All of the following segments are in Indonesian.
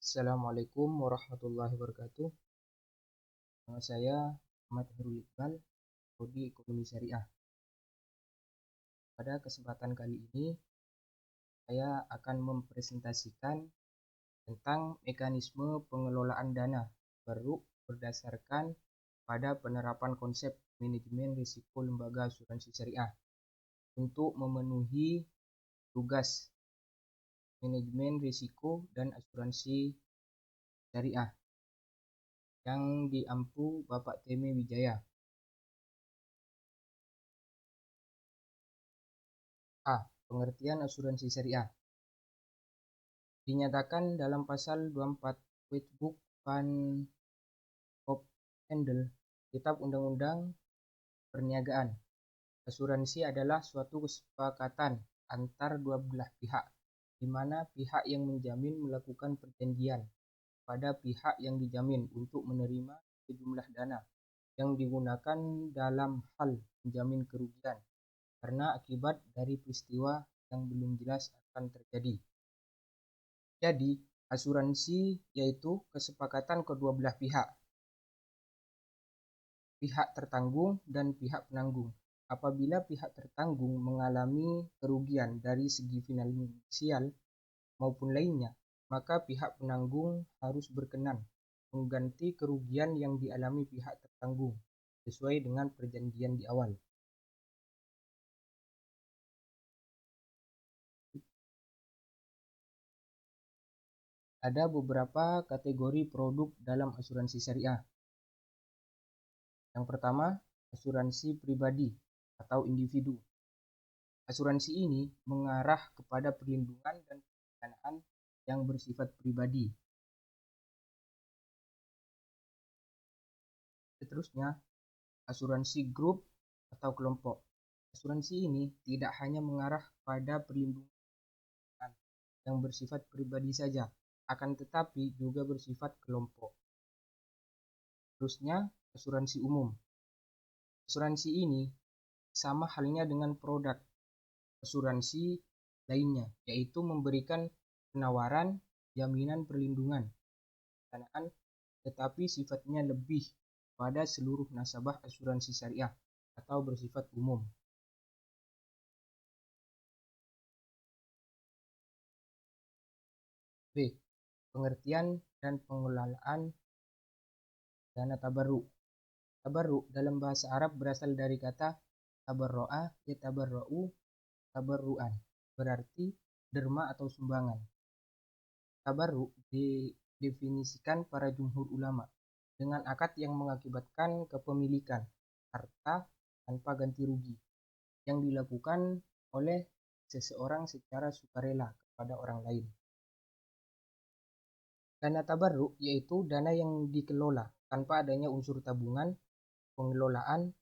Assalamualaikum warahmatullahi wabarakatuh. Nama saya Ahmad Herul Iqbal, Prodi Ekonomi Syariah. Pada kesempatan kali ini, saya akan mempresentasikan tentang mekanisme pengelolaan dana baru berdasarkan pada penerapan konsep manajemen risiko lembaga asuransi syariah untuk memenuhi tugas manajemen risiko dan asuransi syariah yang diampu Bapak Temi Wijaya. A. Pengertian asuransi syariah. Dinyatakan dalam pasal 24 Wetbook Van of Handel, Kitab Undang-Undang Perniagaan. Asuransi adalah suatu kesepakatan antar dua belah pihak, di mana pihak yang menjamin melakukan perjanjian pada pihak yang dijamin untuk menerima sejumlah dana yang digunakan dalam hal menjamin kerugian karena akibat dari peristiwa yang belum jelas akan terjadi. Jadi, asuransi yaitu kesepakatan kedua belah pihak, pihak tertanggung dan pihak penanggung. Apabila pihak tertanggung mengalami kerugian dari segi finansial maupun lainnya, maka pihak penanggung harus berkenan mengganti kerugian yang dialami pihak tertanggung sesuai dengan perjanjian di awal. Ada beberapa kategori produk dalam asuransi syariah. Yang pertama, asuransi pribadi atau individu. Asuransi ini mengarah kepada perlindungan dan pendanaan yang bersifat pribadi. Seterusnya, asuransi grup atau kelompok. Asuransi ini tidak hanya mengarah pada perlindungan yang bersifat pribadi saja, akan tetapi juga bersifat kelompok. Terusnya, asuransi umum. Asuransi ini sama halnya dengan produk asuransi lainnya, yaitu memberikan penawaran jaminan perlindungan pendanaan, tetapi sifatnya lebih pada seluruh nasabah asuransi syariah atau bersifat umum. B. Pengertian dan pengelolaan dana tabarruk. Tabarruk dalam bahasa Arab berasal dari kata tabarro'a yatabarra'u tabarru'an, berarti derma atau sumbangan. Tabarruk didefinisikan para jumhur ulama dengan akad yang mengakibatkan kepemilikan harta tanpa ganti rugi yang dilakukan oleh seseorang secara sukarela kepada orang lain. Dana tabarruk yaitu dana yang dikelola tanpa adanya unsur tabungan pengelolaan.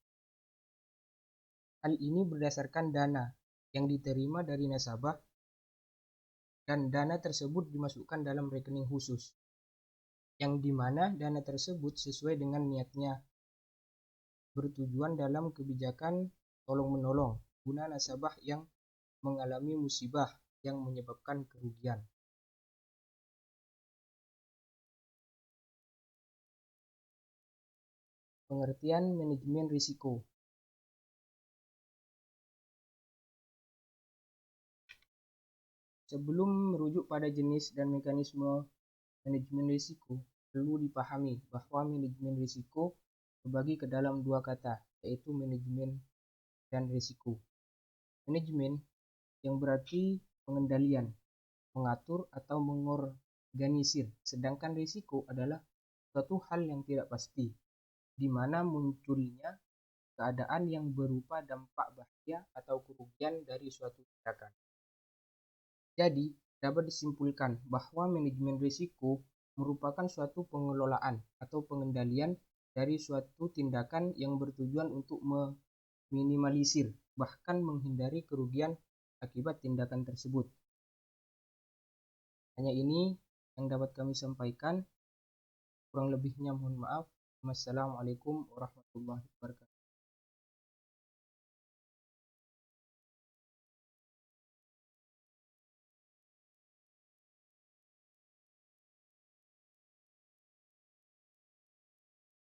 Hal ini berdasarkan dana yang diterima dari nasabah dan dana tersebut dimasukkan dalam rekening khusus, yang dimana dana tersebut sesuai dengan niatnya bertujuan dalam kebijakan tolong-menolong guna nasabah yang mengalami musibah yang menyebabkan kerugian. Pengertian manajemen risiko. Sebelum merujuk pada jenis dan mekanisme manajemen risiko, perlu dipahami bahwa manajemen risiko terbagi ke dalam dua kata, yaitu manajemen dan risiko. Manajemen yang berarti pengendalian, mengatur atau mengorganisir, sedangkan risiko adalah suatu hal yang tidak pasti, di mana munculnya keadaan yang berupa dampak bahaya atau kerugian dari suatu tindakan. Jadi, dapat disimpulkan bahwa manajemen risiko merupakan suatu pengelolaan atau pengendalian dari suatu tindakan yang bertujuan untuk meminimalisir, bahkan menghindari kerugian akibat tindakan tersebut. Hanya ini yang dapat kami sampaikan. Kurang lebihnya mohon maaf. Wassalamualaikum warahmatullahi wabarakatuh.